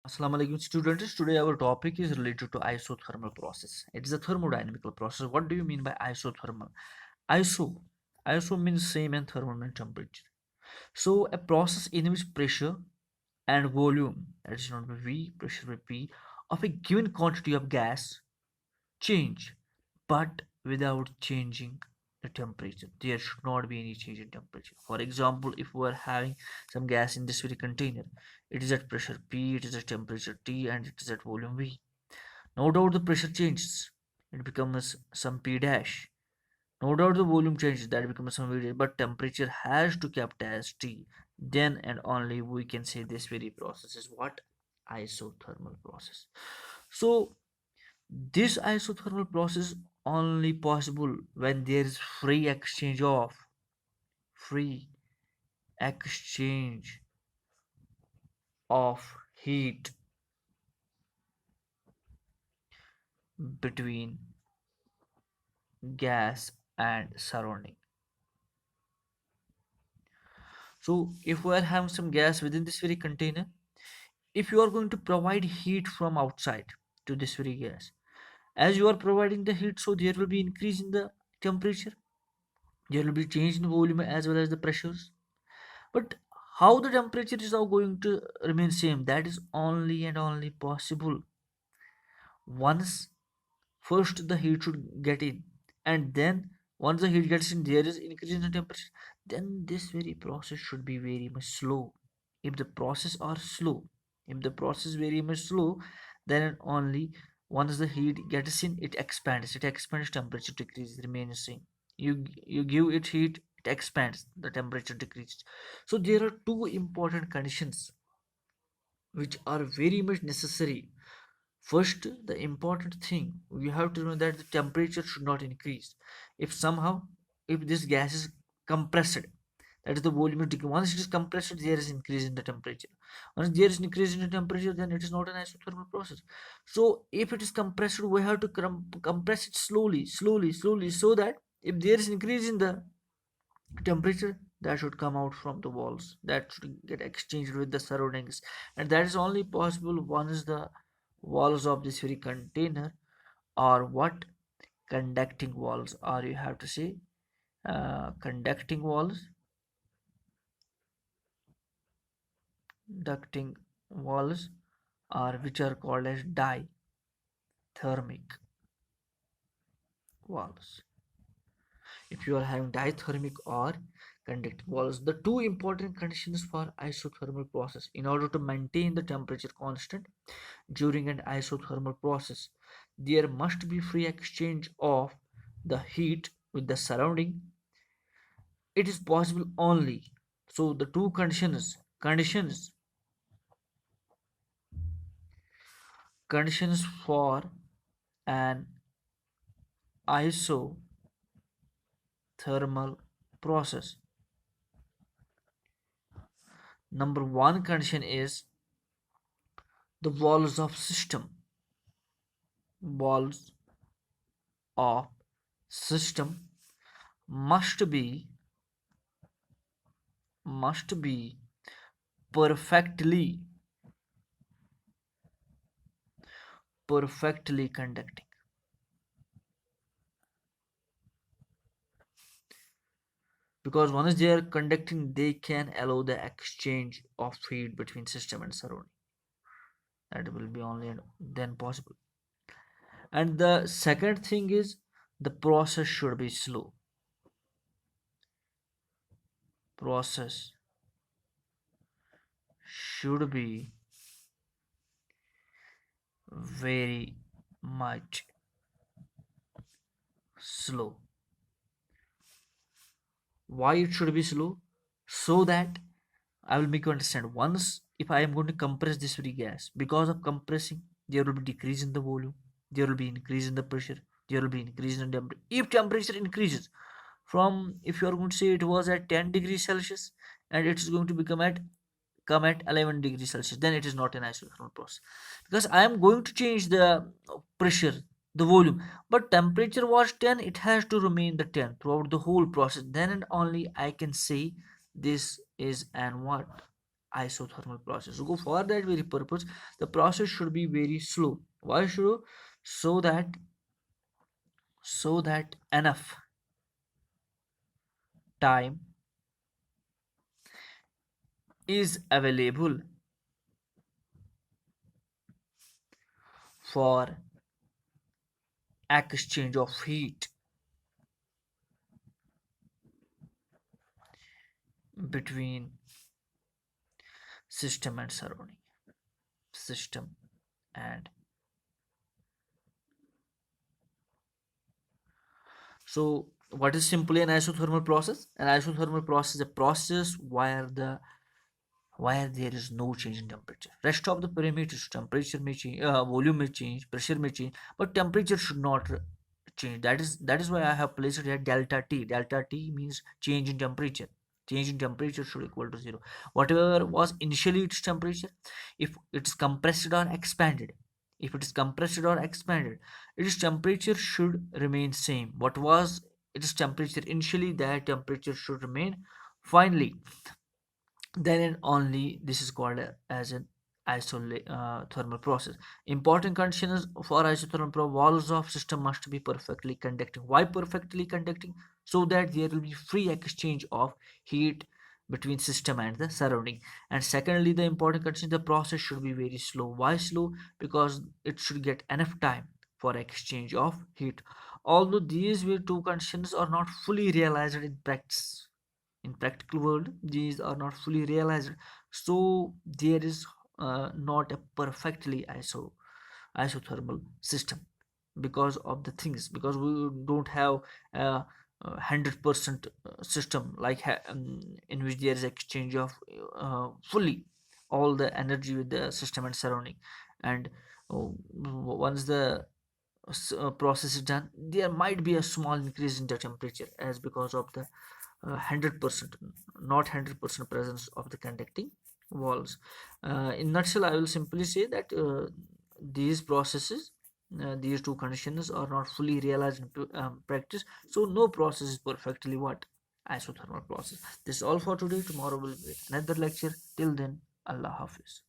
Assalamu alaikum students. Today our topic is related to isothermal process. It is a thermodynamical process. What do you mean by isothermal? Iso, iso means same and thermal means temperature. So a process in which pressure and volume, that is not by V, pressure by P, of a given quantity of gas change, but without changing the temperature. There should not be any change in temperature. For example, if we are having some gas in this very container, it is at pressure P, it is at temperature T, and it is at volume V. No doubt the pressure changes, it becomes some P dash. No doubt the volume changes, that becomes some V dash, but temperature has to kept as T. Then and only we can say this very process is what? Isothermal process. So this isothermal process only possible when there is free exchange of heat between gas and surrounding. So if we are having some gas within this very container, if you are going to provide heat from outside to this very gas, as you are providing the heat, so there will be increase in the temperature, there will be change in volume as well as the pressures. But how the temperature is now going to remain same? That is only and only possible once first the heat should get in, and then once the heat gets in, there is increase in the temperature. Then this very process should be very much slow. If the process are slow, if the process very much slow, then and only once the heat gets in, it expands. It expands, temperature decreases, remains same. You give it heat, it expands, the temperature decreases. So there are two important conditions which are very much necessary. First, the important thing we have to know that the temperature should not increase. If somehow, if this gas is compressed, that is the volume is decreased. Once it is compressed, there is increase in the temperature. Once there is increase in the temperature, then it is not an isothermal process. So if it is compressed, we have to compress it slowly, slowly, slowly, so that if there is increase in the temperature, that should come out from the walls, that should get exchanged with the surroundings, and that is only possible once the walls of this very container are what? Conducting walls, or you have to say conducting walls, ducting walls, or which are called as dithermic walls. If you are having dithermic or conducting walls, the two important conditions for isothermal process in order to maintain the temperature constant during an isothermal process, there must be free exchange of the heat with the surrounding. It is possible only. So the two conditions for an isothermal process. Number one condition is the walls of system must be must be perfectly perfectly conducting, because once they are conducting, they can allow the exchange of heat between system and surrounding. That will be only then possible. And the second thing is the process should be slow. Process should be very much slow. Why it should be slow? So that I will make you understand. Once if I am going to compress this very gas, because of compressing, there will be decrease in the volume, there will be increase in the pressure, there will be increase in temperature. If temperature increases from, if you are going to say it was at 10 degrees Celsius, and it is going to become at come at 11 degrees Celsius, then it is not an isothermal process, because I am going to change the pressure, the volume, but temperature was 10, it has to remain the 10 throughout the whole process. Then and only I can say this is an what? isothermal process. So for that very purpose, the process should be very slow. Why slow? So that enough time is available for exchange of heat between system and surrounding, system and. So what is simply an isothermal process? An isothermal process is a process where there is no change in temperature. Rest of the parameters, temperature may change, volume may change, pressure may change, but temperature should not change. That is why I have placed it here delta T. Delta T means change in temperature. Change in temperature should equal to zero. Whatever was initially its temperature, if it is compressed or expanded, if it is compressed or expanded, its temperature should remain same. What was its temperature initially, that temperature should remain. Finally, then and only this is called as an thermal process. Important conditions for isothermal walls of system must be perfectly conducting. Why perfectly conducting? So that there will be free exchange of heat between system and the surrounding. And secondly, the important condition, the process should be very slow. Why slow? Because it should get enough time for exchange of heat. Although these were two conditions are not fully realized in practice, in practical world these are not fully realized, so there is not a perfectly isothermal system, because of the things, because we don't have a 100% system like in which there is exchange of fully all the energy with the system and surrounding. And once the process is done, there might be a small increase in the temperature as because of the 100%, not 100% presence of the conducting walls. In nutshell, I will simply say that these processes, these two conditions are not fully realized in practice, so no process is perfectly what isothermal process. This is all for today. Tomorrow will be another lecture. Till then, Allah Hafiz.